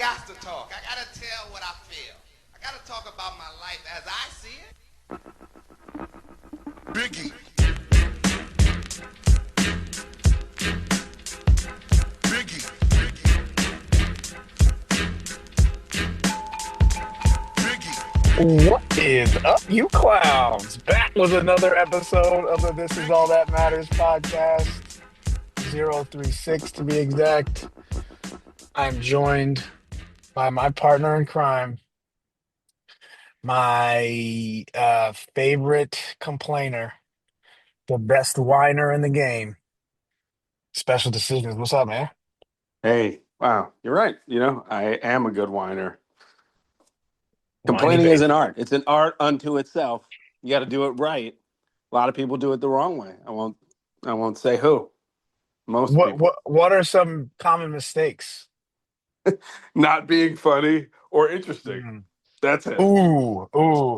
got to talk. I got to tell what I feel. I got to talk about my life as I see it. Biggie. Biggie. Biggie. What is up, you clowns? Back with another episode of the This Is All That Matters podcast, 036 to be exact. I'm joined by my partner in crime, my favorite complainer, the best whiner in the game. Special decisions. What's up, man? Hey, wow, you're right. I am a good whiner. Whiny Complaining is baby. an art. It's an art unto itself. You got to do it right. A lot of people do it the wrong way. I won't say who. Most What people what what are some common mistakes? not being funny or interesting. Mm. That's it. Ooh,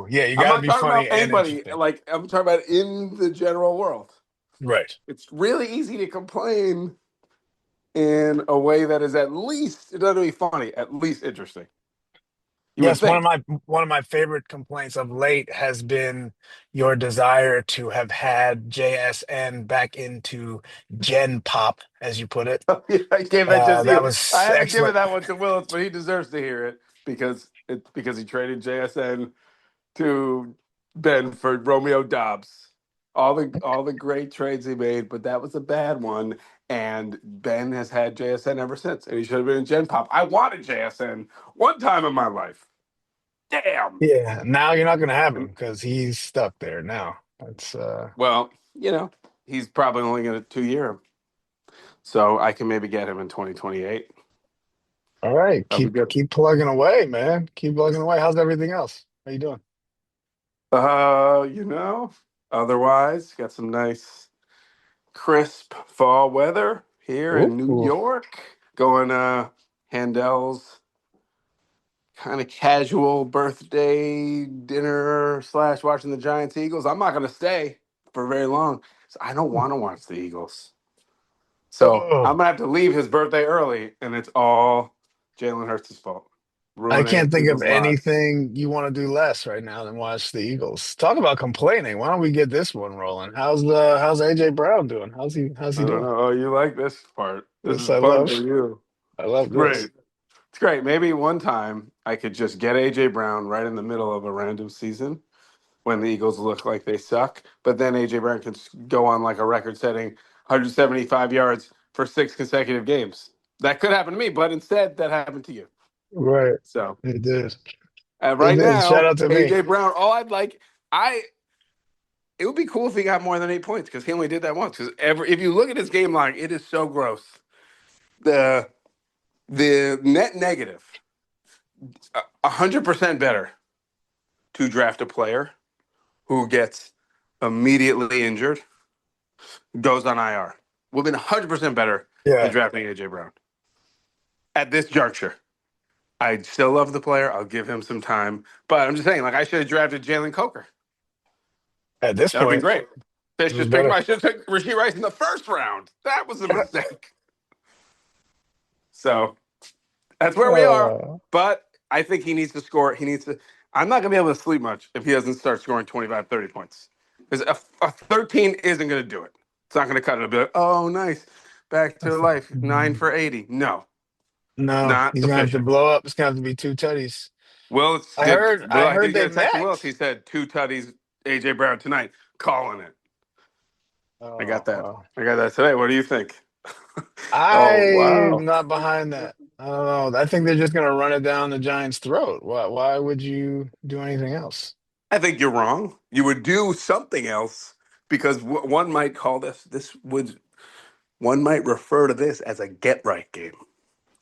yeah, you I'm got to not be talking about funny and anybody. interesting. Like I'm talking about in the general world. Right. It's really easy to complain in a way that is at least it doesn't be funny, at least interesting. You would Yes, one of think. my favorite complaints of late has been your desire to have had JSN back into Gen Pop, as you put it. Yeah, I gave that just to That you. I was had to give it excellent. that one to Willis, but he deserves to hear it because he traded JSN to Ben for Romeo Dobbs. All the great trades he made, but that was a bad one. And Ben has had JSN ever since, and he should have been in Gen Pop. I wanted JSN one time in my life. Damn. Yeah, now you're not going to have him And, because he's stuck there now. That's well, he's probably only going to 2 year him, so I can maybe get him in 2028. all right. That'll be Keep good. keep plugging away, man. Keep plugging away. How's everything else? How you doing? Uh, you know, otherwise, got some nice crisp fall weather here in New Ooh. York. Going Handel's kind of casual birthday dinner slash watching the Giants Eagles. I'm not gonna stay for very long. So I don't want to watch the Eagles. So I'm Oh, gonna have to leave his birthday early, and it's all Jalen Hurts' fault. I Ruining can't think of people's lives. anything you want to do less right now than watch the Eagles. Talk about complaining. Why don't we get this one rolling? How's AJ Brown doing? How's I he don't doing? know. Oh, you like this part. This This is I fun for love. you. I It's love this. great. It's great. Maybe one time I could just get AJ Brown right in the middle of a random season when the Eagles look like they suck, but then AJ Brown can go on like a record-setting 175 yards for 6 consecutive games. That could happen to me, but instead that happened to you. Right. So It did. It right did. Shout now, out to me. AJ Brown. All I'd like, I it would be cool if he got more than 8 points because he only did that once. Because if you look at his game log, it is so gross. The the net negative, 100% better to draft a player who gets immediately injured, goes on IR. Would have been 100% better than Yeah. drafting AJ Brown at this juncture. I still love the player. I'll give him some time, but I'm just saying, like I should have drafted Jalen Coker. At this That would have been point, great. Fish it was just picked him. better. I should have took Rasheed Rice in the first round. That was a mistake. So that's where we are. Uh, But I think he needs to score. He needs to. I'm not going to be able to sleep much if he doesn't start scoring 25, 30 points. Because a 13 isn't going to do it. It's not going to cut it. It'll be like, oh, nice. Back to life. 9 for 80. No, no, not he's gonna have to sufficient. blow up. It's gonna have to be two tutties. Willis I did. heard. I Well, I heard did they get a text from Willis. met. He said 2 tutties, AJ Brown tonight. Calling it. I got Oh that. well. I got that today. What do you think? Oh I'm wow. not behind that. I don't know. I think they're just gonna run it down the Giants' throat. Why would you do anything else? I think you're wrong. You would do something else because one might call this would one might refer to this as a get right game.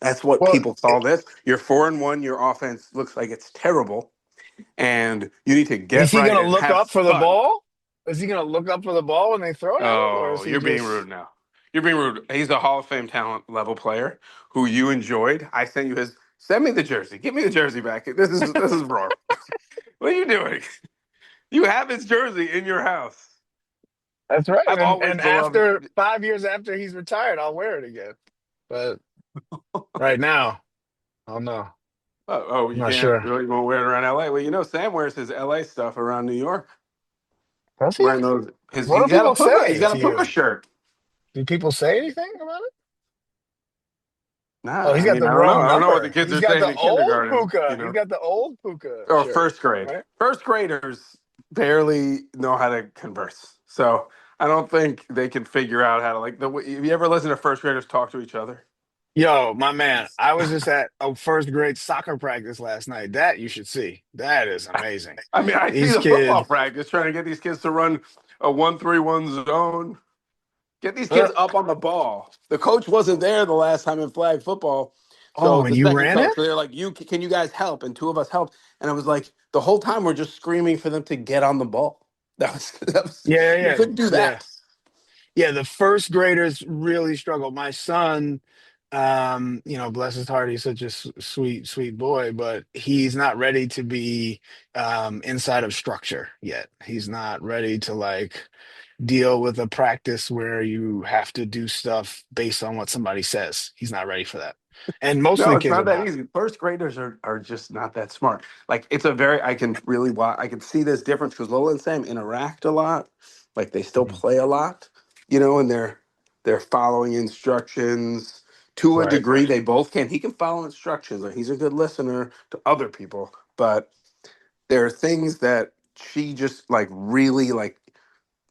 That's what Well, people call this. You're 4-1. Your offense looks like it's terrible, and you need to is get he right gonna and look have up for the fun. ball? Is he gonna look up for the ball when they throw it at him, or is Oh, he you're being just rude now. You're being rude. He's a Hall of Fame talent level player who you enjoyed. I sent you his. Send me the jersey. Give me the jersey back. This is wrong. What are you doing? You have his jersey in your house. that's right. I've always And beloved. after 5 years after he's retired, I'll wear it again. But right now. I don't know. I'm You not can't sure. really won't wear it around LA. Well, Sam wears his LA stuff around New York. Does he? Wearing those, What do people He's say got a to Puma you? shirt. Do people say anything about it? Oh, Nah, he's I got mean, the I don't know. wrong I don't know what the number. kids He's are got saying the in old kindergarten. puka. He's got the old puka Or shirt, first grade. right? First graders barely know how to converse, so I don't think they can figure out how to Have you ever listened to first graders talk to each other? Yo, my man, I was just at a first grade soccer practice last night. That you should see. That is amazing. I mean, I see These the football kids, practice trying to get these kids to run a 1-3-1 zone. Get these uh, kids up on the ball. The coach wasn't there the last time in flag football, so oh, the and you second ran coach, it? so they're like, "You can you guys help?" And two of us helped, and I was like, the whole time we're just screaming for them to get on the ball. Yeah, You yeah, couldn't do yeah. that. Yeah, the first graders really struggle. My son, bless his heart, he's such a sweet, sweet boy, but he's not ready to be inside of structure yet. He's not ready to like deal with a practice where you have to do stuff based on what somebody says. He's not ready for that. And most of No, the it's kids not are that not. easy. First graders are just not that smart. Like it's a very I can really I can see this difference because Lola and Sam interact a lot. Like they still Mhm. play a lot, and they're following instructions to a Right. degree. They both can. He can follow instructions. Like he's a good listener to other people, but there are things that she just like really like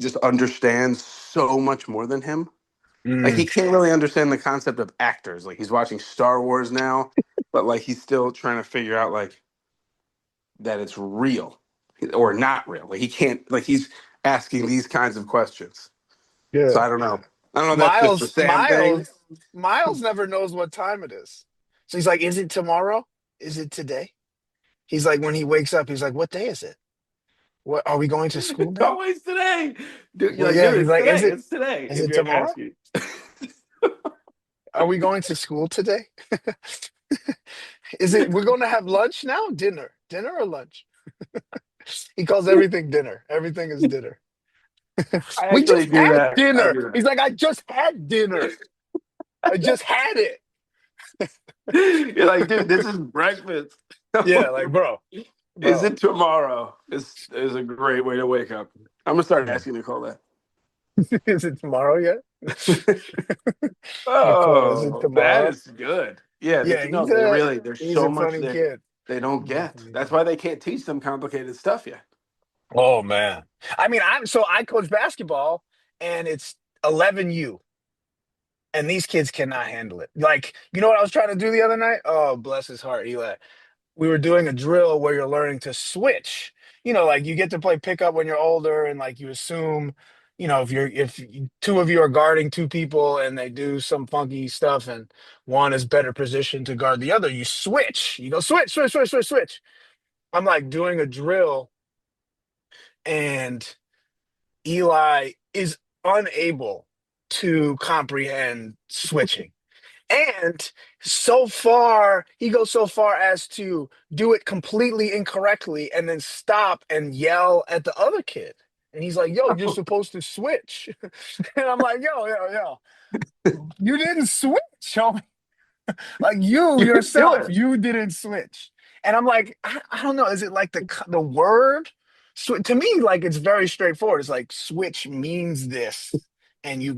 just understands so much more than him. Like he Mm, can't really understand the concept of actors. Like he's watching Star Wars now, but like he's still trying to figure out like that it's real or not real. Like he can't like he's asking these kinds of questions. So yeah. I don't know. I don't know if that's just a Miles, Sam thing. Miles, Miles never knows what time it is. So he's like, is it tomorrow? Is it today? He's like, when he wakes up, he's like, what day is it? What are we going to school It's now? always today. Dude, you're Well, like, yeah, dude, he's it's like, today. It's today. is If it you're tomorrow? asking. Are we going to school today? Is it we're going to have lunch now? Dinner. Dinner or lunch? He calls everything dinner. Everything is dinner. I We actually just do had that. I dinner. do He's like, I just had dinner. I just had it. that. You're like, dude, this is breakfast. Yeah, like, Is bro. it tomorrow? Is a great way to wake up. I'm gonna start asking Nicole that. Is it tomorrow yet? Nicole, is it Oh, that tomorrow? is good. Yeah, Yeah, there's he's so a much funny that kid. they don't He's a get. funny That's kid. why they can't teach them complicated stuff yet. Oh man. I mean, I coach basketball and it's 11U and these kids cannot handle it. Like, you know what I was trying to do the other night? Oh, bless his heart, Eli. We were doing a drill where you're learning to switch. Like you get to play pickup when you're older and like you assume, if two of you are guarding two people and they do some funky stuff and one is better positioned to guard the other, you switch. You go switch, switch, switch, switch, switch. I'm like doing a drill and Eli is unable to comprehend switching. And so far, he goes so far as to do it completely incorrectly and then stop and yell at the other kid. And he's like, yo, you're supposed to switch. And I'm like, yo, you didn't switch, homie. Like you You can do yourself, it. you didn't switch. And I'm like, I don't know. Is it like the word? To me, like it's very straightforward. It's like switch means this, and you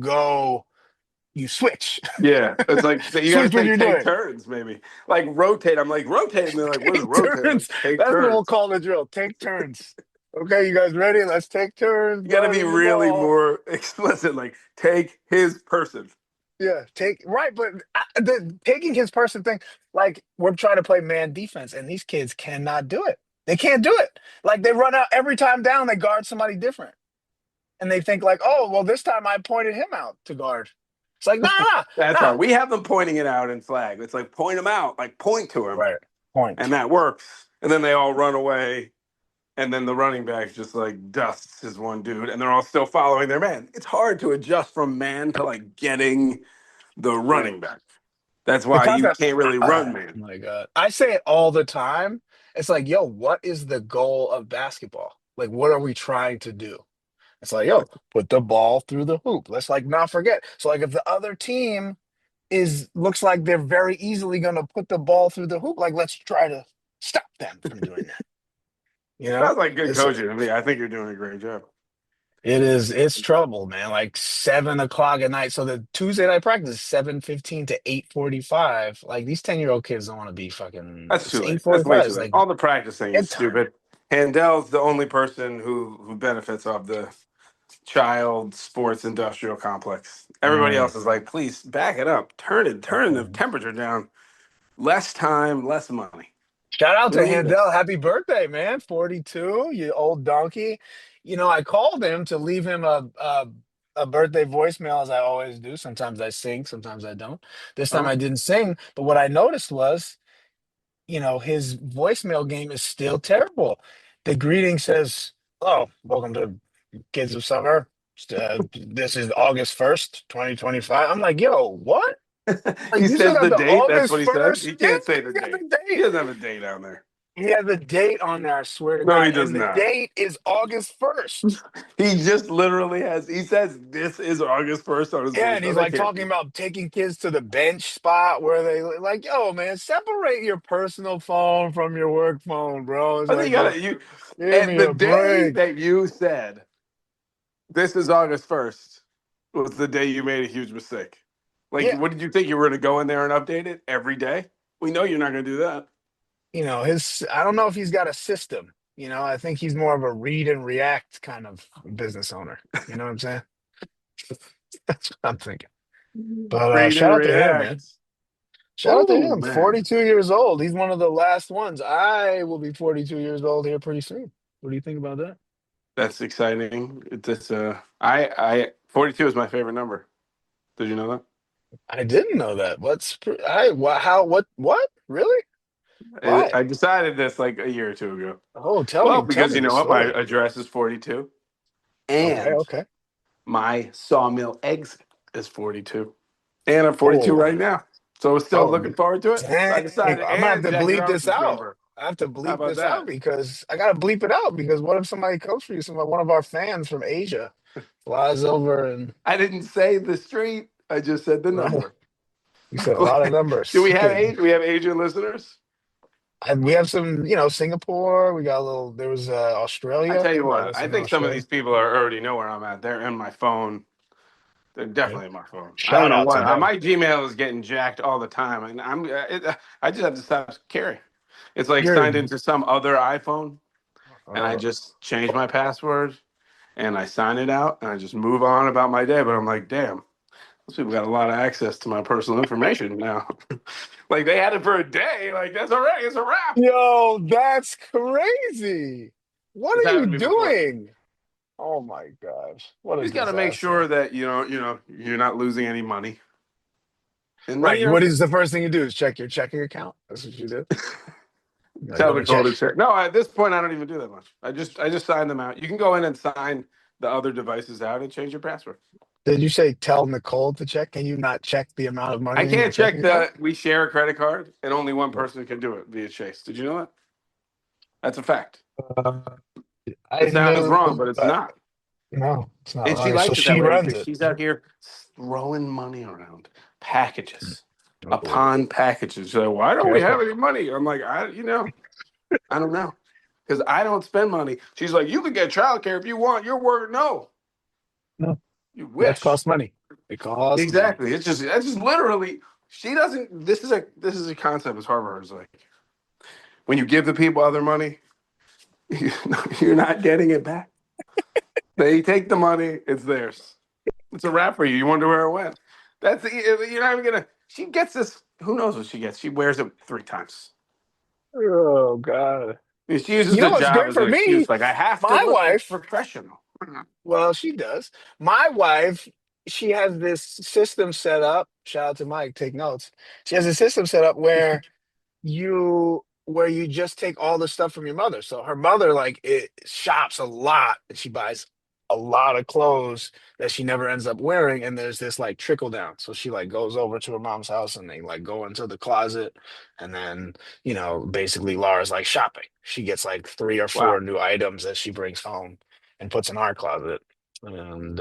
switch, Yeah, it's like so you got to switch what say you're take doing. turns, maybe like rotate. I'm like rotate, and they're like, what is Take rotate? Like turns. take That's what we'll turns. call the drill. Take turns. Okay, you guys ready? Let's take turns You got to be guarding the really ball. more explicit. Like take his person. Yeah, take right, but the taking his person thing, like we're trying to play man defense, and these kids cannot do it. They can't do it. Like they run out every time down, they guard somebody different, and they think like, oh, well, this time I pointed him out to guard. It's like, nah, That's nah. hard. We have them pointing it out in flag. It's like point them out, like point to him, Right. and Point. that works. And then they all run away, and then the running back just like dusts his one dude, and they're all still following their man. It's hard to adjust from man to like getting the Right. running back. That's The why you concept. can't really run Oh man. my God. I say it all the time. It's like, yo, what is the goal of basketball? Like, what are we trying to do? It's like, yo, put the ball through the hoop. Let's like not forget. So, like, if the other team is looks like they're very easily going to put the ball through the hoop. Like, let's try to stop them from doing that. You know, Sounds like good it's coaching to me. I think you're doing a great job. it's trouble, man. Like 7 o'clock at night. So the Tuesday night practice is 7:15 to 8:45. Like these 10-year-old kids don't want to be fucking. That's It's too eight late. That's forty way five. too It's late. like All the practicing is bedtime. stupid. Handel's the only person who benefits of the child sports industrial complex. Everybody Mm. else is like, please back it up. Turn the temperature down. Less time, less money. Shout out We to don't need Handel. this. Happy birthday, man. 42, you old donkey. You know, I called him to leave him a birthday voicemail as I always do. Sometimes I sing, sometimes I don't. This time Oh. I didn't sing, but what I noticed was, his voicemail game is still terrible. The greeting says, "Oh, welcome to Kids of Summer. This is August 1st, 2025." I'm like, "Yo, what? Like He you still says got the the date. That's August what he says. 1st? He Yeah, can't say the you got date. the He date." doesn't have a date on there. He has a date on there, I swear to No, God. he does And the not. date is August 1st. He just literally has. He says this is August 1st on his Yeah, and voicemail. he's That like can't talking be. about taking kids to the bench spot where they like, yo, man, separate your personal phone from your work phone, bro. It's I think like, you gotta you. give And me the a day break. that you said this is August 1st was the day you made a huge mistake. Like, Yeah, what did you think you were going to go in there and update it every day? We know you're not going to do that. I don't know if he's got a system. I think he's more of a read and react kind of business owner. You know what I'm saying? That's what I'm thinking. But Read shout and out to him, man. react. Shout out to Oh him. man, 42 years old. He's one of the last ones. I will be 42 years old here pretty soon. What do you think about that? that's exciting. It's I 42 is my favorite number. Did you know that? I didn't know that. How, what? Really? Why? I decided this like a year or two ago. Oh, Well, tell because me you the know what, my story. address is 42, Okay, and okay. my sawmill exit is 42, and I'm 42 Oh, right now. So still oh, looking forward to it. So I dang. I'm decided, gonna have and to Jackie bleep this Robinson's out. number. I have to How bleep about this out that? because I gotta bleep it out because what if somebody comes for you? One of our fans from Asia flies over and I didn't say the street. I just said the right. number. You said a lot of Do numbers. we have age? We have Asian listeners. And we have some, Singapore. We got a little. There was I Australia. tell you We got a what, I listener in think some of these Australia. people are already know where I'm at. They're in my phone. They're Yeah. definitely in my phone. I don't Shout know out what. to them. My Gmail is getting jacked all the time, and I just have to stop caring. It's like You're signed into some other iPhone, and I uh, just change my password, and I sign it out, and I just move on about my day. But I'm like, damn, those people got a lot of access to my personal information now. Like they had it for a day. Like that's all right. It's a wrap. yo, that's crazy. What It's are you happened to me before. doing? Oh my gosh. What You a just got to make disaster. sure that you're not losing any money, and money Right. are What is the first thing you do is check your checking account. That's what you do. Like, tell let the me call check. to check. No, at this point, I don't even do that much. I just sign them out. You can go in and sign the other devices out and change your password. Did you say tell Nicole to check? Can you not check the amount of I money in your can't check checking account? the. We share a credit card, and only one Yeah. person can do it via Chase. Did you know that? That's a fact. Uh, I It sounds knew, wrong, but it's but not. no, it's not And she wrong. So likes it that she way runs because it. she's out here throwing money around, packages Oh, upon packages. She's like, why don't we have careful. any money? I'm like, I don't know, because I don't spend money. She's like, you could get childcare if you want. Your word, no, No, you that wish. costs money. It costs money. Exactly. That's just literally. She doesn't. This is a concept as Harvard is like when you give the people other money, you're not getting it back. They take the money, it's theirs. It's a wrap for you. You wonder where it went. You're not even gonna. She gets this. Who knows what she gets? She wears it 3 times. Oh God. She uses You the know what's job great as an for me? excuse. Like I have to My look wife, professional. well, she does. My wife, she has this system set up. Shout out to Mike, take notes. She has a system set up where you just take all the stuff from your mother. So her mother like it shops a lot and she buys a lot of clothes that she never ends up wearing. And there's this like trickle down. So she like goes over to her mom's house and they like go into the closet and then, basically Laura's like shopping. She gets like three or Wow. four new items that she brings home and puts in our closet. And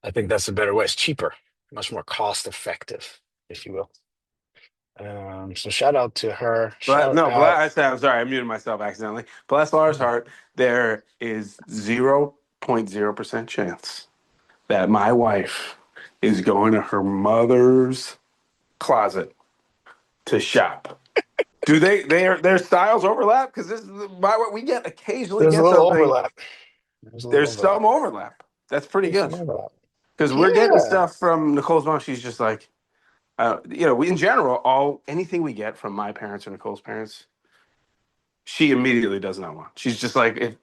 I think that's a better way. It's cheaper. much more cost effective, if you will. So shout out to her. But Shout no, out. I said I'm sorry, I muted myself accidentally. Bless Laura's heart, there is 0.0% chance that my wife is going to her mother's closet to shop. Do their styles overlap? Because this is what we occasionally There's a get little something. overlap. There's a little There's overlap. some overlap. That's pretty There's good. some overlap. Because we're getting Yeah. stuff from Nicole's mom. She's just like, we in general, anything we get from my parents or Nicole's parents, she immediately does not want. She's just like it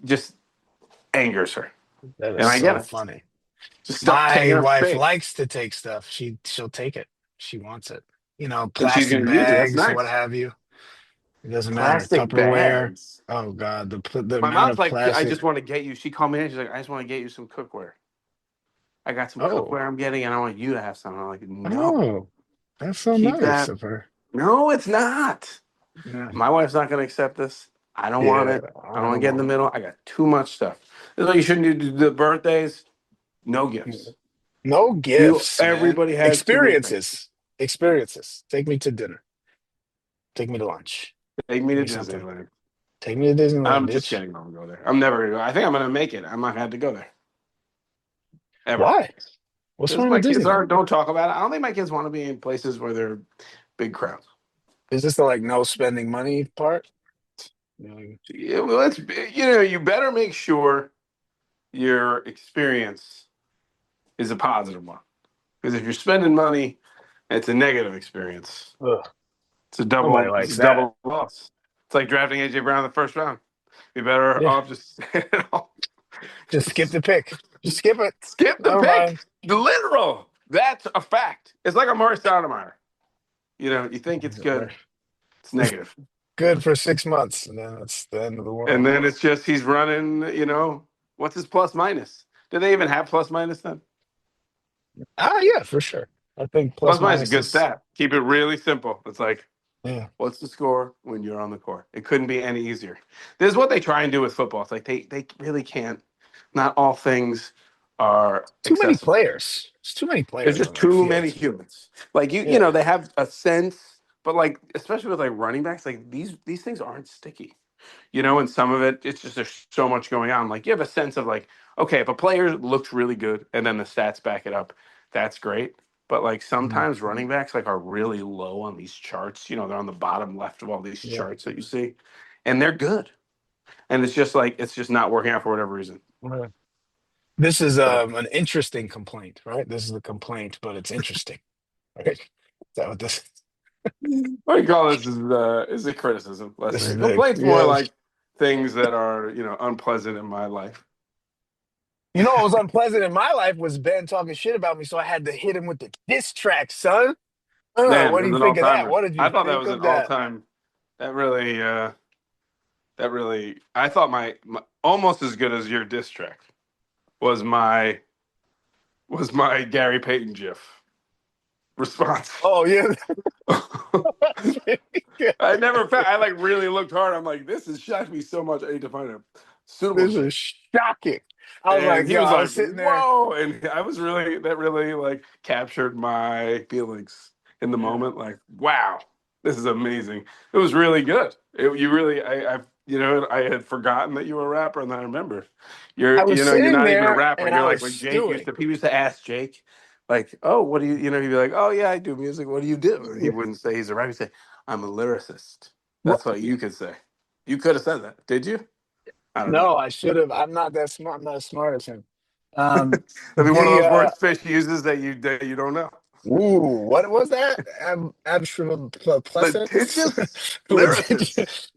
just angers her, That is and I get so it. funny. Just stop My taking her wife face, likes to take stuff. She'll take it. She wants it. You know, and she's plastic going to use it. That's bags, what nice. have you. It doesn't matter. Plastic Tupperware. bags. Oh God, the My amount mom's of like, I plastic. just want to get you. She called me in. She's like, I just want to get you some cookware. I got some Oh, cookware I'm getting, and I want you to have some. I'm like, no, oh, that's so keep nice that. of her. No, it's not. Yeah, My wife's not going to accept this. I don't want yeah. it. I don't I want to get in the want middle. I got too much stuff. This is what you shouldn't do. The birthdays, no gifts. no You gifts, man. everybody has too many things. Experiences. Take me to dinner. Take me to lunch. Take me Give to me something. Disneyland. Take me to Disneyland, I'm just bitch. kidding. I'm gonna go there. I'm never gonna go. I think I'm gonna make it. I'm not had to go there ever. Why? What's Because wrong my with kids Disneyland? aren't. Don't talk about it. I don't think my kids want to be in places where there are big crowds. Is this the like no spending money part? Yeah. Yeah, well, you better make sure your experience is a positive one. Because if you're spending money, it's a negative experience. Ugh, It's a nobody double. It's a likes that. double loss. It's like drafting AJ Brown in the first round. Be better Yeah. off just Just skip just the pick. Just skip it. skip the Never pick. mind. The literal. That's a fact. It's like a Murray Stoudemire. You think it's good. It's negative. Good for 6 months, and then it's the end of the And world. then it's just he's running, what's his plus minus? Do they even have plus minus then? Ah, yeah, for sure. I think Plus plus minus is a minus good is stat. Keep it really simple. It's like, yeah. what's the score when you're on the court? It couldn't be any easier. This is what they try and do with football. It's like they really can't. Not all things are Too many accessible. players. It's too many There's players just on that too many field. humans. Like Yeah. they have a sense, but like especially with like running backs, like these things aren't sticky. And some of it's just there's so much going on. Like you have a sense of like, okay, if a player looks really good and then the stats back it up, that's great. But like Mhm. sometimes running backs like are really low on these charts. They're on the bottom left of all these Yeah. charts that you see, and they're good. And it's just like it's just not working out for whatever reason. Right. This is So an interesting complaint, right? This is a complaint, but it's interesting. Right? Is that what this what you call this is a criticism. Let's this say is the complaints more yeah. like things that are unpleasant in my life. You know what was unpleasant in my life was Ben talking shit about me, so I had to hit him with the diss track, son. Man, What it do was you an all think of that? timer. What did I you thought that think was an of all that? time. That really. I thought my almost as good as your diss track was my Gary Payton gif response. Oh yeah. I never found. I like really looked hard. I'm like, this has shocked me so much. I need to find a suitable This gif. is shocking. I was And like, he yo, was I like, was sitting there. whoa. And that really like captured my feelings in the Yeah. moment. Like, wow, this is amazing. It was really good. You really, I had forgotten that you were a rapper, and then I remember I was you're sitting not even a there rapper. and You're I like was when stewing. people used to ask Jake, like, oh, what do he'd be like, oh yeah, I do music. What do you do? And he Yeah. wouldn't say he's a rapper. He'd say, I'm a lyricist. Right. That's what you could say. You could have said that. Did you? I don't know. No, I should have. I'm not that smart. I'm not as smart as him. That'd be one of The those words fish uses that you don't know. what was that? Abstractness? Litigious lyricist.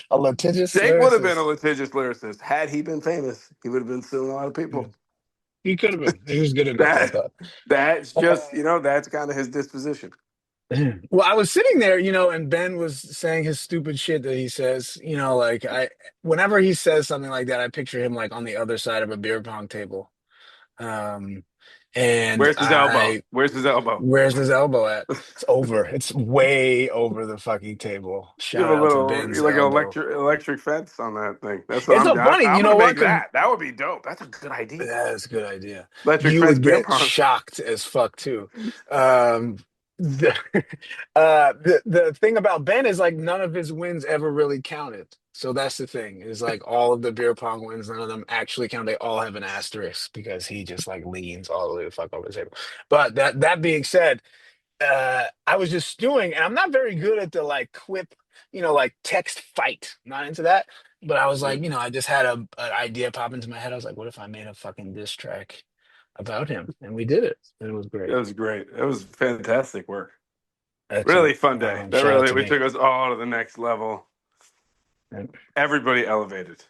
A litigious Jake would have been a lyricist. litigious lyricist had he been famous. He would have been suing a lot of Yeah. people. He could have been. He was good enough, I That thought. that's Uh, just that's kind of his disposition. well, I was sitting there, and Ben was saying his stupid shit that he says, like whenever he says something like that, I picture him like on the other side of a beer pong table. Um, And Where's his elbow? Where's his elbow? where's his elbow at? It's over. It's way over the fucking table. You have Shout a out to little, Ben's you're like an elbow. electric fence on that thing. That's what It's I'm so doing. funny, I'm you gonna know what? make Because that. That would be dope. That's a good idea. that's a good idea. Electric You fence would beer get pong. shocked as fuck too. Um, the, the thing about Ben is like none of his wins ever really counted. So that's the thing. Is like all of the beer pong wins, none of them actually count. They all have an asterisk because he just like leans all the way the fuck over the table. But that being said, I was just stewing, and I'm not very good at the like quip, like text fight. Not into that. But I was like, I just had an idea pop into my head. I was like, what if I made a fucking diss track about him? And we did it. And it was It great. was great. It was fantastic work. Really Excellent. fun day. That Shout out really to we me. took us all to the next level. Yeah, Everybody elevated.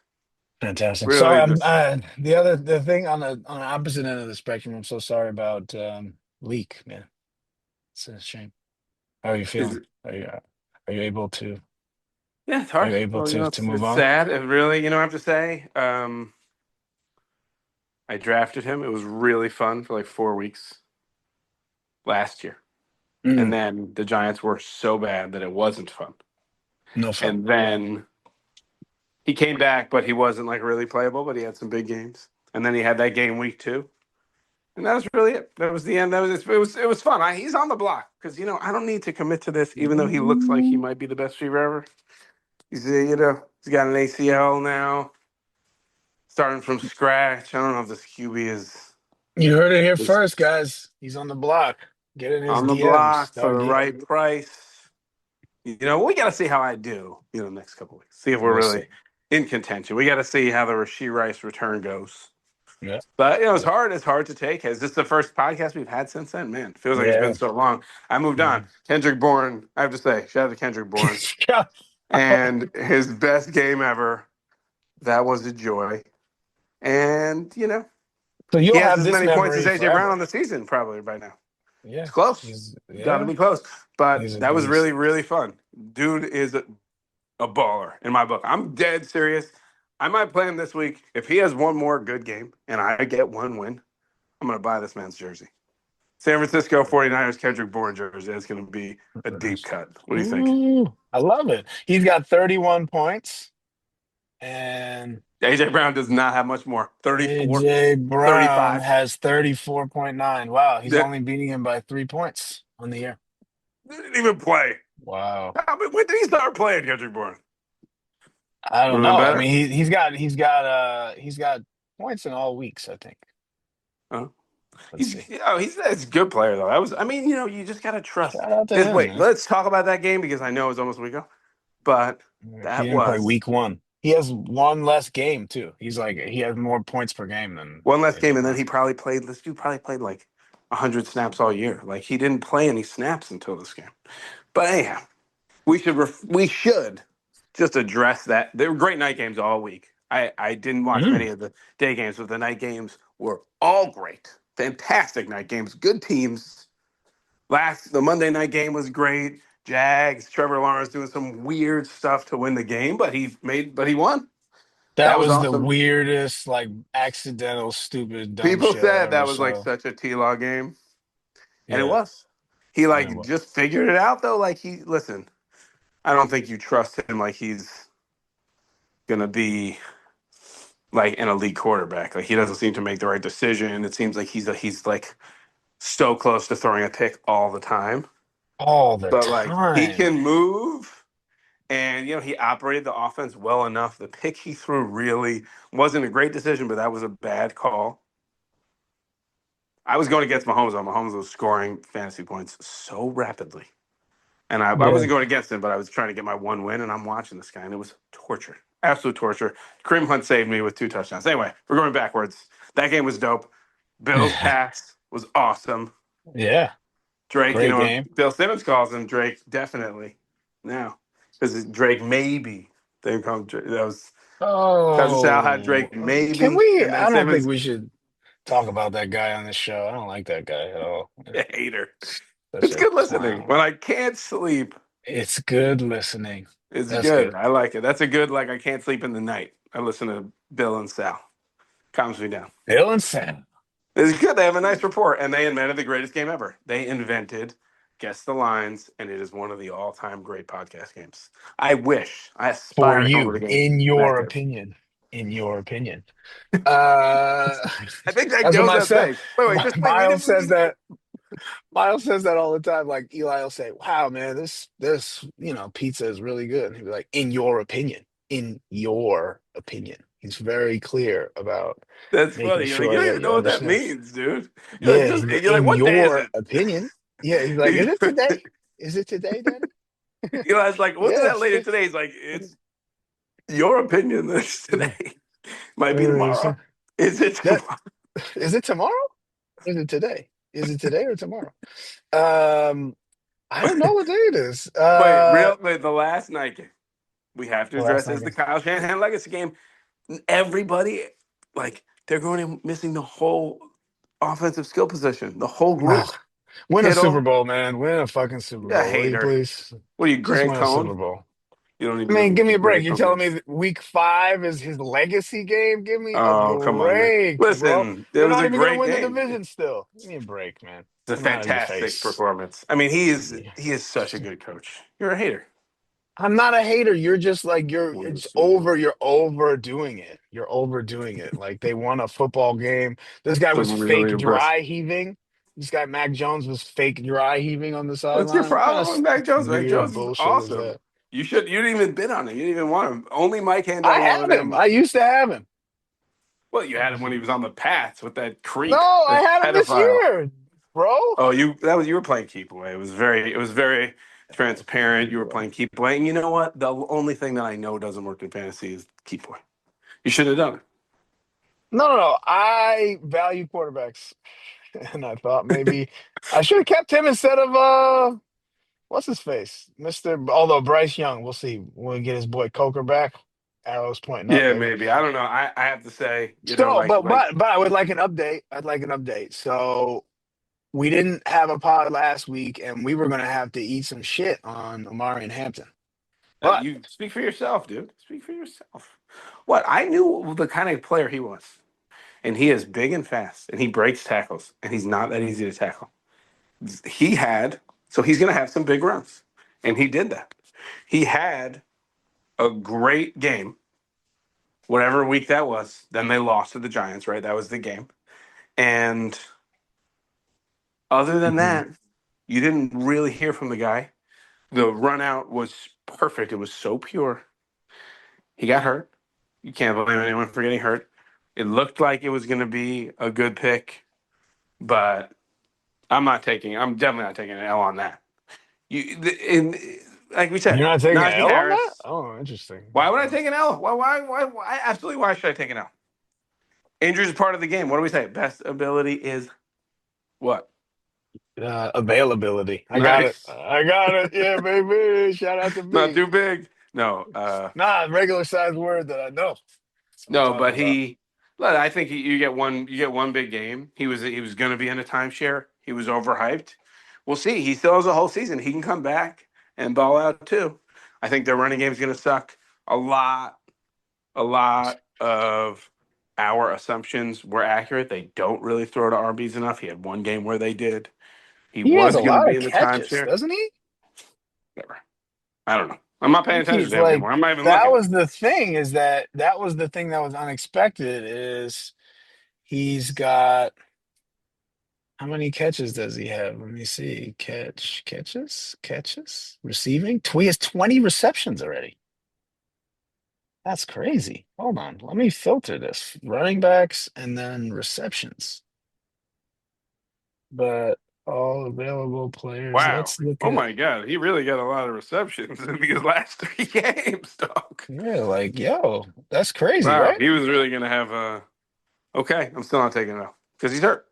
fantastic. Sorry, Really I'm just the thing on the opposite end of the spectrum. I'm so sorry about Leak, man. It's a shame. How are you is feeling? Are you able to yeah, it's are hard. you able Well, to move it's on? sad. It really, I have to say, I drafted him. It was really fun for like 4 weeks last year. And Mm, then the Giants were so bad that it wasn't fun. no fun. And then he came back, but he wasn't like really playable, but he had some big games. And then he had that game week 2. And that was really it. That was the end. That was it was fun. He's on the block because I don't need to commit to this, even though he looks like he might be the best receiver ever. He's got an ACL now, starting from scratch. I don't know if this QB You heard it here is first, guys. He's on the block. Get in his on the DMs, block for the doggy. right price. We got to see how I do. Next couple weeks, see if we're We'll see. really in contention. We got to see how the Rashee Rice return goes. Yeah. But it's Yeah. hard. It's hard to take. Is this the first podcast we've had since then? Man, it feels like it's been Yeah. so long. I moved on. Mhm. Kendrick Bourne. I have to say, shout out to Kendrick Bourne and his best game ever. That was a joy. And So he you'll has have as this many points as memory AJ Brown on forever. the season probably by now. It's Yeah. close. He's Got to yeah. be close. But He's a that was beast. really really fun. Dude is a baller in my book. I'm dead serious. I might play him this week. If he has one more good game and I get one win, I'm going to buy this man's jersey. San Francisco 49ers Kendrick Bourne jersey. That's going to be a deep cut. What do you think? Ooh, I love it. He's got 31 points, and AJ Brown does not have much more. 34, AJ Brown 35. has 34.9. Wow, he's Yeah, only beating him by 3 points on the year. didn't even play. Wow. When did he start playing, Kendrick Bourne? I Would don't have been know. I better. mean, he's got points in all weeks, I think. Oh. Let's He's see. he's a good player though. You just gotta trust. Shout out to Is him, wait, man. let's talk about that game because I know it's almost a week ago. But He that didn't play was week one. He has one less game too. He has more points per game than one less game, AJ and then Brown. he probably played. This dude probably played like 100 snaps all year. Like he didn't play any snaps until this game. But anyhow, we should just address that. They were great night games all week. I didn't watch many Mm. of the day games, but the night games were all great. Fantastic night games. Good teams. The Monday night game was great. Jags, Trevor Lawrence doing some weird stuff to win the game, but he won. That That was was the awesome. weirdest, like accidental, stupid, dumb People shit I said ever that was like saw. such a T-Law game, and it Yeah, was. He and it like was. just figured it out though. Like listen. I don't think you trust him like he's gonna be like an elite quarterback. Like he doesn't seem to make the right decision. It seems like he's like so close to throwing a pick all the time. All the But like he time. can move and he operated the offense well enough. The pick he threw really wasn't a great decision, but that was a bad call. I was going against Mahomes on Mahomes was scoring fantasy points so rapidly. And I Yeah. wasn't going against him, but I was trying to get my one win, and I'm watching this guy, and it was torture. Absolute torture. Kareem Hunt saved me with 2 touchdowns. Anyway, we're going backwards. That game was dope. Bills Pats was awesome. Yeah. Drake, Great game. Bill Simmons calls him Drake, definitely. Now, because Drake maybe. They call him Drake. That was Cousin Sal had Oh, Drake can maybe, we? and then I don't think Simmons, we should talk about that guy on this show. I don't like that guy at all. a hater. Such It's a good listening. clown. When I can't sleep, It's good listening. it's That's good. good. I like it. That's a good, like, I can't sleep in the night. I listen to Bill and Sal. Calms me down. Bill and Sam. It's good. They have a nice rapport, and they invented the greatest game ever. They invented Guess the Lines, and it is one of the all-time great podcast games. I For aspire to come up you, with a game in your that good. opinion. In your opinion. Uh, I think that that's what goes my that son, big. Wait, just wait. We Miles didn't. says that. Miles says that all the time. Like Eli will say, "Wow, man, this pizza is really good." And he'll be like, "In your opinion, in your opinion." He's very clear about That's making funny. You're like, you sure don't that even you know what that understand. means, dude. You're like, Yeah, just. You're like, in what day is your it? opinion. Yeah, he's like, "Is it today? Is it today, Daddy?" Eli's like, we'll do that Yes. later today. He's like, it's your opinion this today. Might be Is tomorrow. Is it that tomorrow? is it tomorrow? Or is it today? Is it today or tomorrow? Um, I don't know what day it is. Wait, the last night game we have to The last address night is the game. Kyle Shanahan legacy game. Everybody, they're going and missing the whole offensive skill position, the whole Ugh. group. Win a Super Kittle, Bowl, man. Win a fucking Super you're a Bowl, will you hater. please? What are you, Just Grant win a Super Cohn? Bowl. You don't I even know mean, who give me a break. Grant You're Cohn telling me is. that week 5 is his legacy game? Give me a Oh, come on, man. break, bro. Listen, it They're was not a even gonna great win the game. division still. Give me a break, man. It's a I'm out of your fantastic face. performance. I mean, Yeah. he is such a good coach. You're a hater. I'm not a hater. You're just like Won the it's Super Bowl. over. You're overdoing it. You're overdoing it. Like they won a football game. This guy It's was really fake impressive. dry heaving. This guy Mac Jones was fake dry heaving on the What's your sideline. What kind of problem with Mac Jones? Mac weird Jones is bullshit is awesome. that? You didn't even bid on him. You didn't even want him. Only Mike I Handel wanted had him. him. I used to have him. Well, you had him when he was on the Pats with that No, creep, I that had him this pedophile. year, bro. Oh, you were playing keep away. It was very transparent. You were playing keep away. And you know what? The only thing that I know doesn't work in fantasy is keep away. You should have done No, no, no. I value quarterbacks, and I thought maybe I should have kept him instead of what's his face? Mr. Although Bryce Young, we'll see when we get his boy Coker back. Arrows pointing it. up, Yeah, baby. maybe. I don't know. I have to say, So, but I would like an update. I'd like an update. So we didn't have a pod last week, and we were gonna have to eat some shit on Amari and Hampton. But you speak for yourself, dude. Speak for yourself. What I knew the kind of player he was, and he is big and fast, and he breaks tackles, and he's not that easy to tackle. He had so he's going to have some big runs, and he did that. He had a great game, whatever week that was. Then they lost to the Giants, right? That was the game, and other than Mhm. that, you didn't really hear from the guy. The run out was perfect. It was so pure. He got hurt. You can't blame anyone for getting hurt. It looked like it was going to be a good pick, but I'm definitely not taking an L on that. Like we said, You're not taking an Najee L on that? Harris. Oh, interesting. Why would I take an L? Why? Absolutely, why should I take an L? Injuries are part of the game. What do we say? Best ability is what? Availability. I got it. Nice. I got it. Yeah, baby. Shout out to Not B. too big. No, Nah, regular size word that I know. That's what I'm no, talking but about. look, I think you get one big game. He was going to be in a timeshare. He was overhyped. We'll see. He still has a whole season. He can come back and ball out too. I think their running game is going to suck a lot. A lot of our assumptions were accurate. They don't really throw to RBs enough. He had one game where they did. He He has was a going to lot be of in the catches, timeshare. doesn't he? Whatever. I don't know. I'm not I paying think attention he's to him like anymore. I'm not even that looking. was the thing is that was the thing that was unexpected is he's got how many catches does he have? Let me see. Catches, receiving. He has 20 receptions already. That's crazy. Hold on. Let me filter this. Running backs and then receptions. But all available players. Wow. Let's look Oh at my God. He really got a lot of receptions in these last 3 games, dog. yeah, like yo, that's crazy, Wow. right? He was really going to have a. Okay. I'm still not taking it out because he's hurt.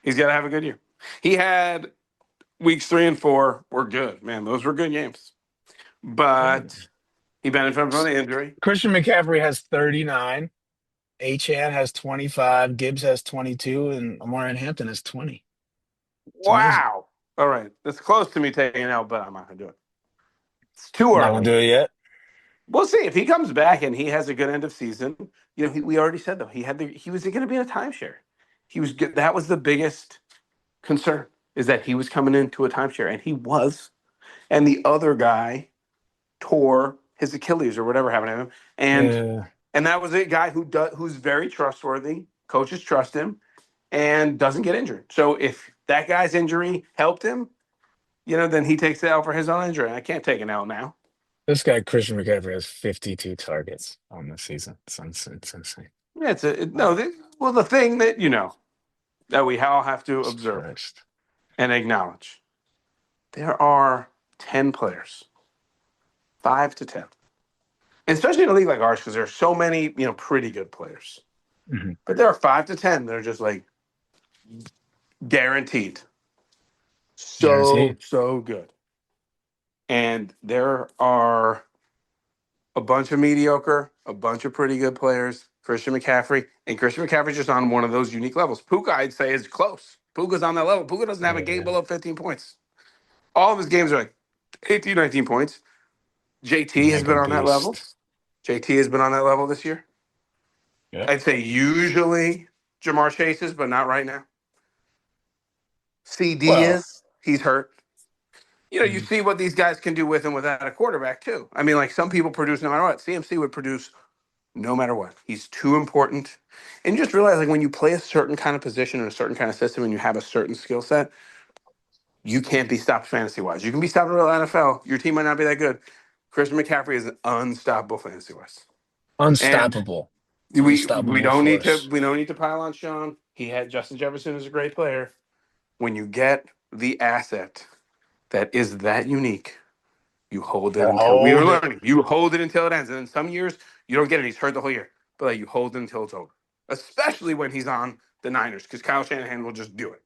He's got to have a good year. He had weeks 3 and 4 were good. Man, those were good games. But he benefited from the injury. Christian McCaffrey has 39. Achan has 25. Gibbs has 22, and Amarian Hampton has 20. It's amazing. Wow. All right. That's close to me taking an L, but I'm not going to do it. It's too Not gonna early. do it yet. We'll see if he comes back and he has a good end of season. We already said though he was going to be in a timeshare. He was good. That was the biggest concern, is that he was coming into a timeshare, and he was, and the other guy tore his Achilles or whatever happened to him, and Yeah, that was a guy who's very trustworthy. Coaches trust him and doesn't get injured. So if that guy's injury helped him, then he takes the L for his own injury. I can't take an L now. this guy Christian McCaffrey has 52 targets on the season. It's insane. Yeah, Uh, no. Well, the thing that we all have to Jesus observe Christ. and acknowledge, there are 10 players, 5 to 10, especially in a league like ours, because there are so many, pretty good players. Mhm. But there are 5 to 10 that are just like guaranteed, Guaranteed. so good. And there are a bunch of mediocre, a bunch of pretty good players. Christian McCaffrey, and Christian McCaffrey's just on one of those unique levels. Puka, I'd say, is close. Puka's on that level. Puka doesn't have a game Yeah. below 15 points. All of his games are like 18, 19 points. JT has been Mega on that level. beast. JT has been on that level this year. Yeah. I'd say usually Jamar Chase's, but not right now. CD Well, is. He's hurt. You mhm. see what these guys can do with and without a quarterback, too. I mean, like some people produce no matter what. CMC would produce no matter what. He's too important. And you just realize, like, when you play a certain kind of position in a certain kind of system and you have a certain skill set, you can't be stopped fantasy wise. You can be stopped in the NFL. Your team might not be that good. Christian McCaffrey is unstoppable fantasy wise. And Unstoppable. we Unstoppable don't need to force. pile on Sean. He had Justin Jefferson is a great player. When you get the asset that is that unique, you hold it Gotta until we were hold it. learning. You hold it until it ends. And in some years, you don't get it. He's hurt the whole year. But like, you hold it until it's over. Especially when he's on the Niners, because Kyle Shanahan will just do it.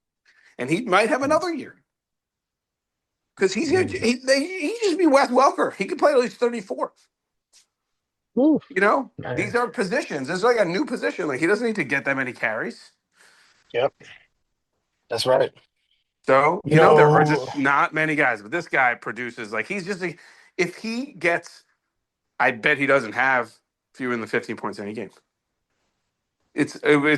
And he might have another year. Because Mhm. he just be Wes Welker. He could play at least 34. Woo, These man. are positions. It's like a new position. Like he doesn't need to get that many carries. Yep, that's right. So, You there are know, just not many guys. But this guy produces like if he gets, I bet he doesn't have fewer than 15 points in any game. It's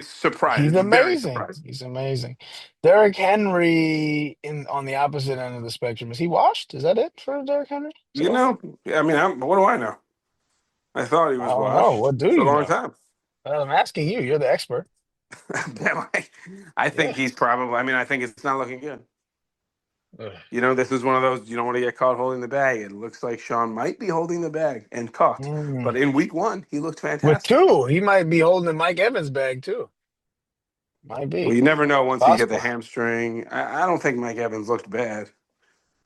surprising. he's It's very amazing. surprising. He's amazing. Derrick Henry in on the opposite end of the spectrum. Is he washed? Is that it for Derrick Henry? You So know, I mean, what do I know? I thought he I was don't know. washed What do for a you long know? time. Well, I'm asking you. You're the expert. I think Yeah. he's probably. I mean, I think it's not looking good. Ugh. This is one of those you don't want to get caught holding the bag. It looks like Sean might be holding the bag and caught, Mm. but in week one he looked With fantastic. two, he might be holding Mike Evans' bag too. Might Well, be you never know once he hit the possible. hamstring. I don't think Mike Evans looked bad.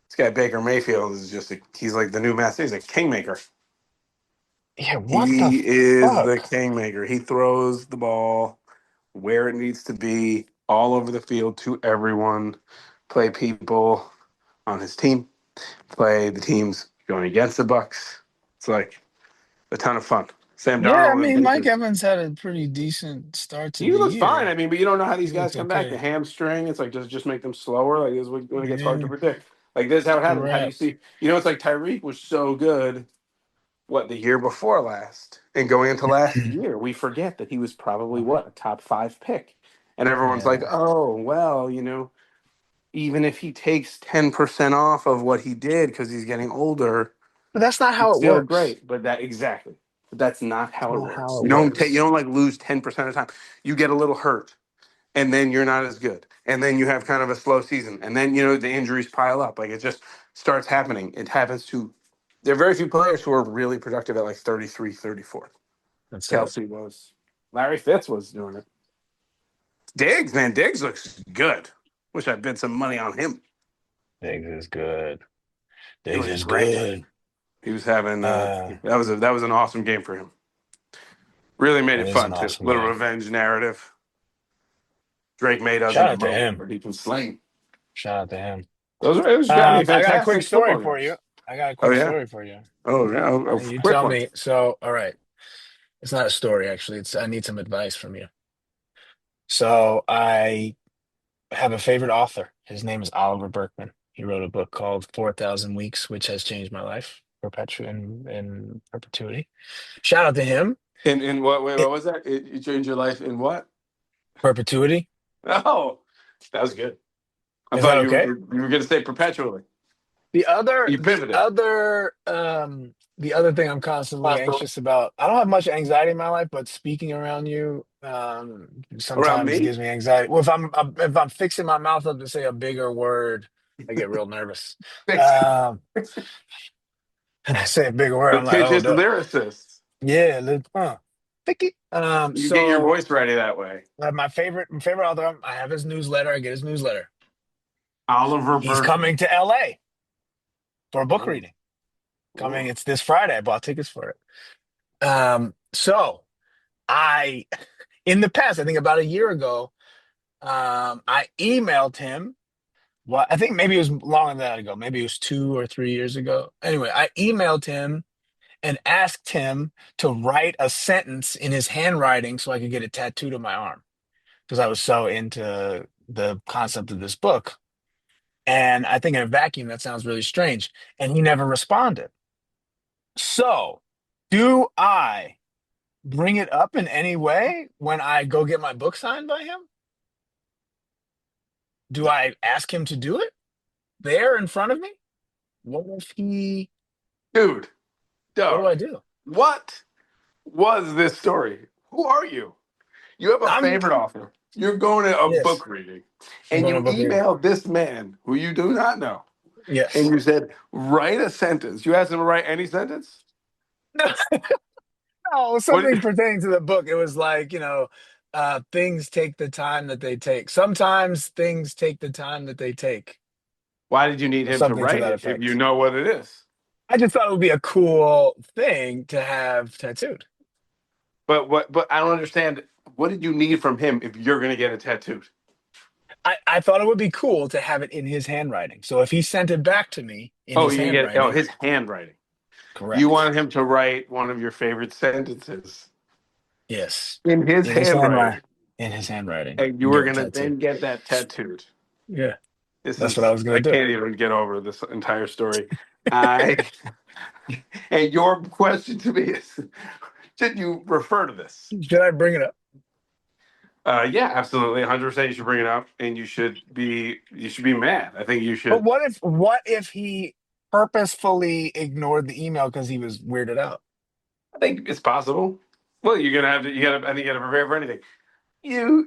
This guy Baker Mayfield is he's like the new master. He's a kingmaker. Yeah. What the He is the fuck? kingmaker. He throws the ball where it needs to be, all over the field to everyone. Play people on his team. Play the teams going against the Bucks. It's like a ton of fun. Sam Yeah, I Darnold and mean, Mike Baker. Evans had a pretty decent start to He the looks fine. I year. mean, but you don't know how these He guys looked come back. The okay. hamstring, it's like, does it just make them slower? Like, this is when it gets hard to Yeah, predict. Like, this is how it happens. How do you correct. see? It's like Tyreek was so good, the year before last? And going into last year, we forget that he was probably, a top 5 pick. And everyone's like, Yeah, oh, well, even if he takes 10% off of what he did because he's getting older, but that's not how it's it still works. great. But exactly. But that's not That's how it not how works. it You works. don't like lose 10% of the time. You get a little hurt and then you're not as good. And then you have kind of a slow season. And then, the injuries pile up. Like it just starts happening. It happens to, there are very few players who are really productive at like 33, 34. That's it. Kelsey was. Larry Fitz was doing it. Diggs, man, Diggs looks good. Wish I bid some money on him. Diggs is good. He Diggs looked is great. good. He was having Uh, that was an awesome game for him. Really made that it is an fun too. awesome Little game. revenge narrative. Drake May Shout doesn't out to grow, him. but he can sling. Shout out to him. It was I mean I got a quick fantastic story football for you. games. I got a Oh quick yeah. story for you. Oh yeah. A You quick tell one. me. So, all right. It's not a story, actually. It's I need some advice from you. So, I have a favorite author. His name is Oliver Berkman. He wrote a book called 4,000 Weeks, which has changed my life in perpetuity. Shout out to him. In what? Wait, It, what was that? You changed your life in what? perpetuity. Oh, that was good. I Is that thought okay? you were going to say perpetually. The other, You the pivoted. other, the other thing I'm constantly anxious about. I don't have much anxiety in my life, but speaking around you, Around sometimes me? gives me anxiety. Well, if I'm fixing my mouth up to say a bigger word, I get real nervous. Um, and I say a bigger word, I'm like, oh Litigious no, lyricist. yeah, picky. You get your So voice ready that way. my favorite author, I have his newsletter. I get his newsletter. Oliver He's Berkman. coming to LA for a book Oh, reading. oh. It's this Friday. I bought tickets for it. So I, in the past, I think about a year ago, I emailed him. Well, I think maybe it was longer than that ago. Maybe it was 2 or 3 years ago. Anyway, I emailed him and asked him to write a sentence in his handwriting so I could get it tattooed on my arm because I was so into the concept of this book. And I think in a vacuum, that sounds really strange. And he never responded. So, do I bring it up in any way when I go get my book signed by him? Do I ask him to do it there in front of me? What if he, Dude, what do dog, I do? what was this story? Who are you? You have a I'm, favorite author. You're going to a yes, book reading, I'm and going you to book reading. emailed this man who you do not know, and Yes. you said, write a sentence. You asked him to write any sentence? No, What? something pertaining to the book. It was like, things take the time that they take. Sometimes things take the time that they take, Why did you need or him to something to write that it if you effect. know what it is? I just thought it would be a cool thing to have tattooed. But what? But I don't understand. What did you need from him if you're going to get it tattooed? I thought it would be cool to have it in his handwriting. So if he sent it back to me in Oh, his you get handwriting, his handwriting. You correct. wanted him to write one of your favorite sentences Yes. in his In his handwriting, handwriting. In his handwriting. and you And were get it going to tattooed. then get that tattooed. Yeah. This That's what I is was I gonna do. can't even get over this entire story. I and your question to me is, should you refer to this? Should I bring it up? Yeah, absolutely, 100%. You should bring it up, and you should be mad. I think you But should. what if he purposefully ignored the email because he was weirded out? I think it's possible. Well, you're gonna have to. You gotta. I think you gotta prepare for anything. You're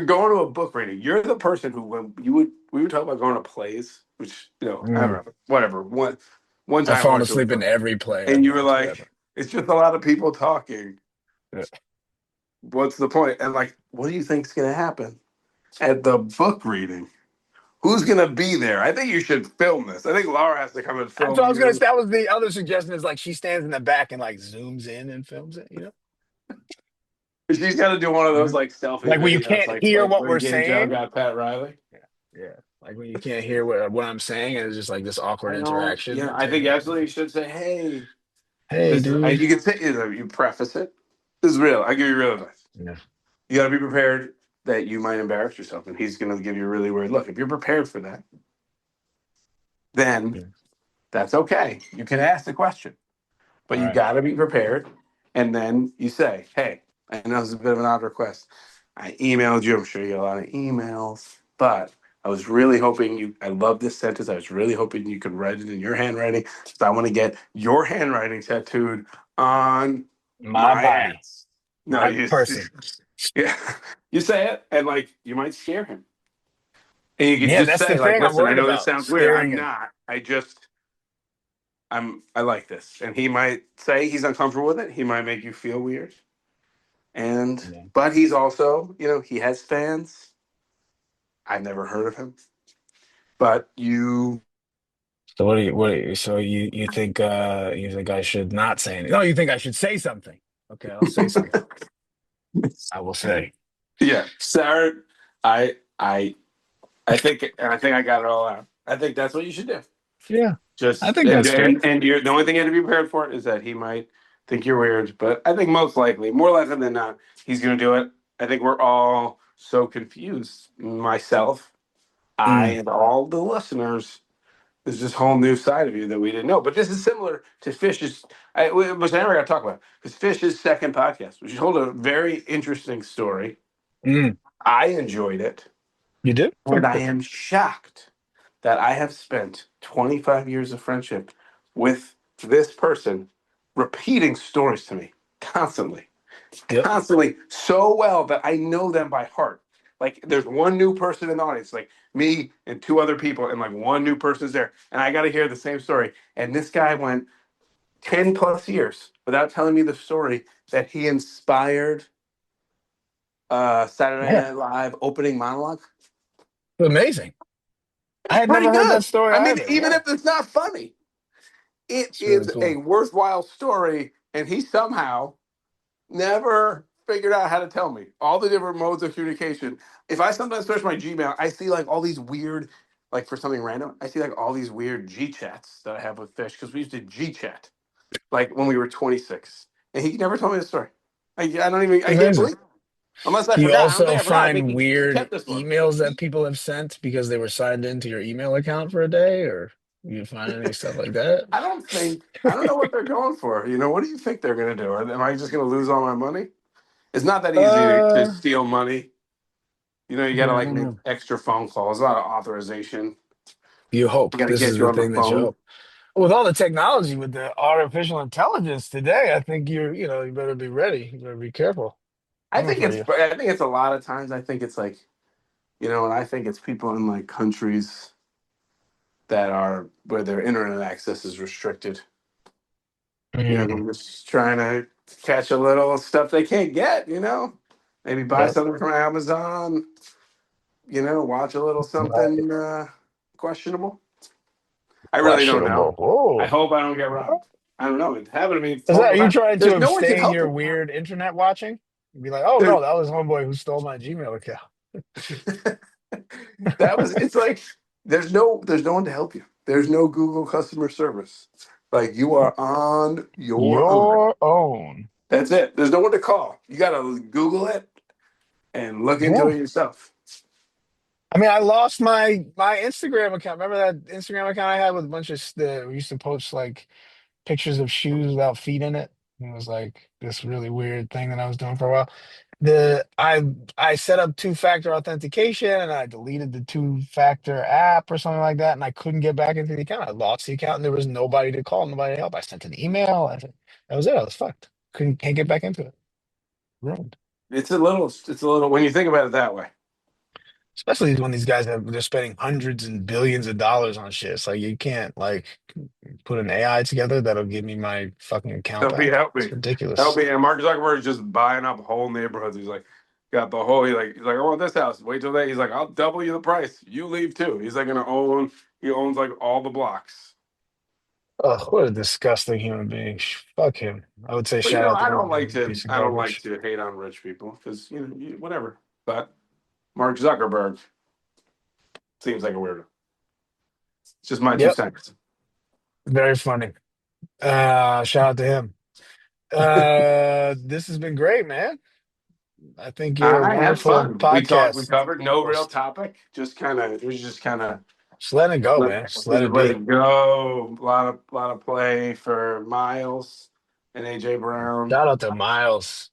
going to a book reading. You're the person who when you would we would talk about going to plays, which I don't Mm. know, whatever. One I've time I fallen went to a asleep in book, every play and I've you were gone to like, ever. it's just a lot of people talking. Yeah. What's the point? And like, what do you think's gonna happen at the book reading? Who's gonna be there? I think you should film this. I think Laura has to come and That's what film I was gonna you. say. That was the other suggestion is like she stands in the back and like zooms in and films it. She's got to do one of those Mhm. like selfie Like when you videos, can't hear like what where you we're get Joe saying. got Pat Riley. Yeah. Yeah. Like when you can't hear what I'm saying and it's just like this awkward I don't. interaction Yeah, I think between absolutely you should say, "Hey, hey this is." dude. You can say you preface it. This is real. I give you real advice. Yeah. You got to be prepared that you might embarrass yourself, and he's going to give you a really weird look. If you're prepared for that, then Yeah. that's okay. You can ask the question, but All you right. got to be prepared. And then you say, "Hey, I know this is a bit of an odd request. I emailed you. I'm sure you get a lot of emails, but I was really hoping you. I love this sentence. I was really hoping you could write it in your handwriting. So I want to get your handwriting tattooed on My my body, ass." No, my you. person. Yeah, you say it, and like you might scare him, and you could Yeah, just that's the say, like, thing I'm "Listen, I worried know this about. sounds weird. Scaring I'm him. not. I like this." And he might say he's uncomfortable with it. He might make you feel weird. And Yeah. but he's also, he has fans. I've never heard of him, but So you think I should not say anything? No, you think I should say something. Okay, I'll say something. I will say. yeah, Sarah. I I I think I got it all out. I think that's what you should do. Yeah, I Just think that's fair. and you're the only thing you have to be prepared for is that he might think you're weird, but I think more likely than not, he's going to do it. I think we're all so confused. Myself, I, Mm, and all the listeners. There's this whole new side of you that we didn't know. But this is similar to Fish's, which I never got to talk about, because Fish's second podcast, which told a very interesting story. mm. I enjoyed it, You did? Oh, and I cool. am shocked that I have spent 25 years of friendship with this person repeating stories to me constantly, Yep. constantly so well that I know them by heart. Like there's one new person in the audience, like me and two other people, and like one new person's there, and I got to hear the same story. And this guy went 10 plus years without telling me the story that he inspired Saturday Yeah. Night Live opening monologue. Amazing. I It's had pretty never heard that good. story I mean, either. even Wow. if it's not funny, it It's really is a cool. worthwhile story, and he somehow never figured out how to tell me all the different modes of communication. If I sometimes search my Gmail, I see like all these weird, like for something random, I see like all these weird G chats that I have with Fish because we used to G chat like when we were 26, and he never told me the story. I don't even, I can't Amazing. believe it. Unless I Do you forgot. I don't also think I forgot. find Maybe he weird kept this one. emails that people have sent because they were signed into your email account for a day, or you find any stuff like that? I don't know what they're going for. What do you think they're going to do? Am I just going to lose all my money? It's not that easy to Uh, steal money. You got to yeah, I like don't make know. extra phone calls, a lot of authorization. You hope I got to this get is you the on the thing that you phone. hope. With all the technology, with the artificial intelligence today, I think you better be ready. You better be careful. Coming for you. I think it's a lot of times. I think it's like, and I think it's people in like countries that are where their internet access is restricted. Mm, They're just trying to catch a little stuff they can't get. Maybe buy yeah. something from Amazon. Watch a little Right. something questionable. I really don't know. Questionable. I Whoa. hope I don't get robbed. I don't know. It happened to me Is that, multiple are you times. trying to There's no one can abstain help your me. weird internet watching? Be like, oh There, no, that was homeboy who stole my Gmail account. it's like there's no one to help you. There's no Google customer service. Like you are on your own. Your own. That's it. There's no one to call. You got to Google it and look into Yeah. it yourself. I mean, I lost my Instagram account. Remember that Instagram account I had with a bunch of we used to post like pictures of shoes without feet in it. It was like this really weird thing that I was doing for a while. The I set up two-factor authentication and I deleted the two-factor app or something like that, and I couldn't get back into the account. I lost the account and there was nobody to call, nobody to help. I sent an email. That was it. I was fucked. Can't get back into it. Ruined. It's a little when you think about it that way. Especially when these guys they're spending hundreds and billions of dollars on shit. It's like you can't like put an AI together that'll give me my fucking account Help me, back. help It's me, help ridiculous. me. And Mark Zuckerberg is just buying up whole neighborhoods. He's like, got the whole. He's like, I want this house. Wait till that. He's like, I'll double you the price. You leave too. He's like gonna own. He owns like all the blocks. Ugh, what a disgusting human being. Fuck him. I would say But shout out to I him. don't He's like a to. piece of I don't like garbage. to hate on rich people because whatever. But Mark Zuckerberg seems like a weirdo. It's just my two Yep, cents. very funny. Shout out to him. This has been great, man. I think you're a I had wonderful fun. We podcast covered no real host. topic. Just kind of. It was just kind of. Just let it go, Let, man. Just we let just it let be. it go. A lot of play for Miles and AJ Brown. Shout out to Miles,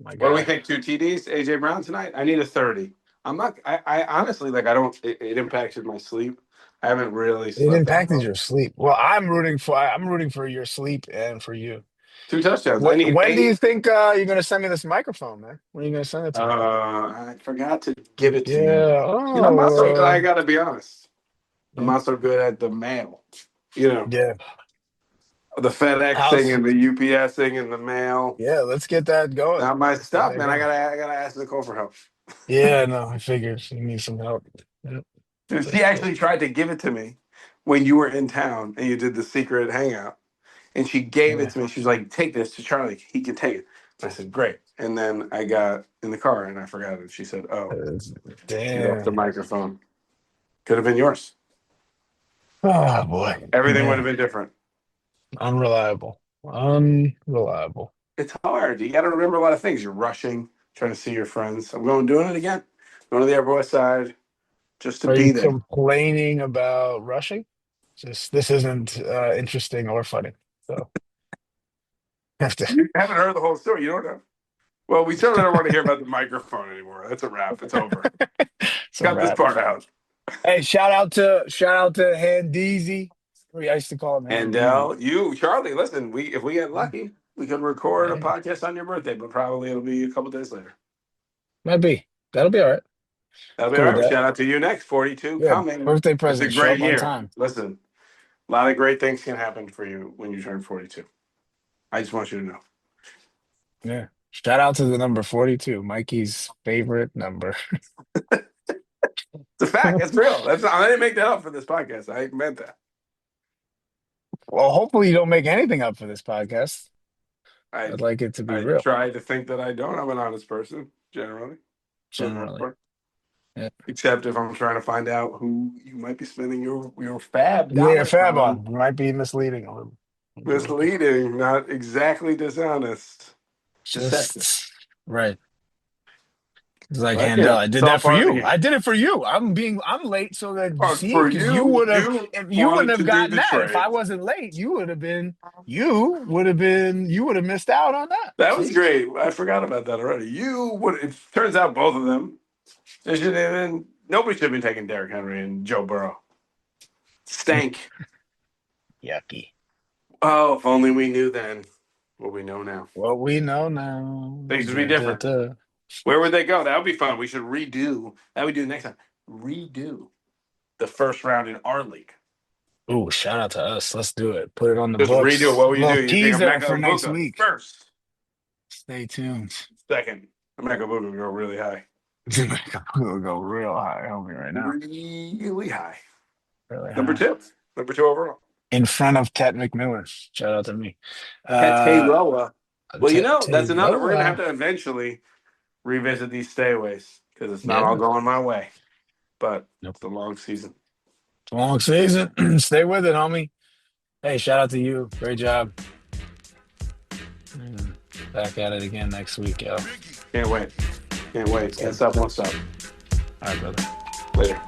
my What do we guy. think? Two TDs, AJ Brown tonight. I need a 30. I'm not. I honestly like. I don't. It impacted my sleep. I haven't really It slept that impacted well. your sleep. Well, I'm rooting for your sleep and for you. Two touchdowns. I What need when do you eight. think you're gonna send me this microphone, man? When are you gonna send it to me? I forgot to give it to you. Yeah. I'm not so. Oh, I gotta be honest. I'm yeah. not so good at the mail. Yeah. The FedExing House. and the UPSing and the mail. Yeah, let's get that going. Not my Let's get stuff, that man. I going. gotta. I gotta ask Nicole for help. Yeah, no, I figured you need some help. Yep. She That's cool. actually tried to give it to me when you were in town and you did the secret hangout. And she gave it Yeah. to me. She was like, "Take this to Charlie. He can take it." And I said, "Great." And then I got in the car and I forgot it. She said, "Oh, It's- you left the Damn. microphone. Could have been yours. Oh boy. Everything would have Man. been different." Unreliable. Unreliable. It's hard. You got to remember a lot of things. You're rushing, trying to see your friends. I'm doing it again. Going to the Upper West Side just to Are be you there. complaining about rushing? Just this isn't interesting or funny. So have to. You haven't heard the whole story. You don't know. Well, we certainly don't want to hear about the microphone anymore. That's a wrap. It's over. It's a Cut this wrap. part out. Hey, shout out to Handeezy. I used to call him And Handeezy. you, Charlie, listen, if we get lucky, we could record a Hey, podcast on your birthday, but probably it'll be a couple days later. might be. That'll be all right. That'll be Cool all with right. that. Shout out to you next. 42 Yeah, coming. birthday It's a present. Show great up on year. time. Listen, a lot of great things can happen for you when you turn 42. I just want you to know. Yeah. Shout out to the number 42, Mikey's favorite number. It's a fact. It's real. I didn't make that up for this podcast. I meant that. Well, hopefully you don't make anything up for this podcast. I I'd like it to be I real, try to think that I don't. I'm an honest person, generally, for the most generally. part. Yeah. Except if I'm trying to find out who you might be spending your fab Yeah, dollars fab on. on. Might be misleading a little. Misleading, not exactly dishonest. Deceptive. Just right. It's like But you know, Handel, I it's did all that for part of the you. game. I did it for you. I'm late so that you see, For because you you, would have, you if you wouldn't wanted have to do gotten the that. If I trade. wasn't late, you would have missed out on that. That was See? great. I forgot about that already. You would. It turns out both of them. They should have been. Nobody should have been taking Derrick Henry and Joe Burrow. Stank. Yucky. Oh, if only we knew then what we know now. What we know now. Things would be Da, da, different. da. Where would they go? That would be fun. We should redo. That we do next time. Redo the first round in our league. Ooh, shout out to us. Let's do it. Put it on the Just redo it. books. What would you Little do? You take a teaser Mecca for next Ibuka week. first. Stay tuned. Second, a Mecca Ibuka will go really high. We'll go real high, homie, right now. Really high. Really Number high. two. Number two overall. In front of Ted McMillan. Shout out to me. Tete Roa. Well, you know, that's Ted another. We're going to have Roa. to eventually revisit these stayaways because it's not Yeah. all going my way. But Nope. it's a long season. It's a long season. Stay with it, homie. Hey, shout out to you. Great job. Back at it again next week, yo. Can't wait. Can't wait. Can't stop, won't stop. All right, brother. Later.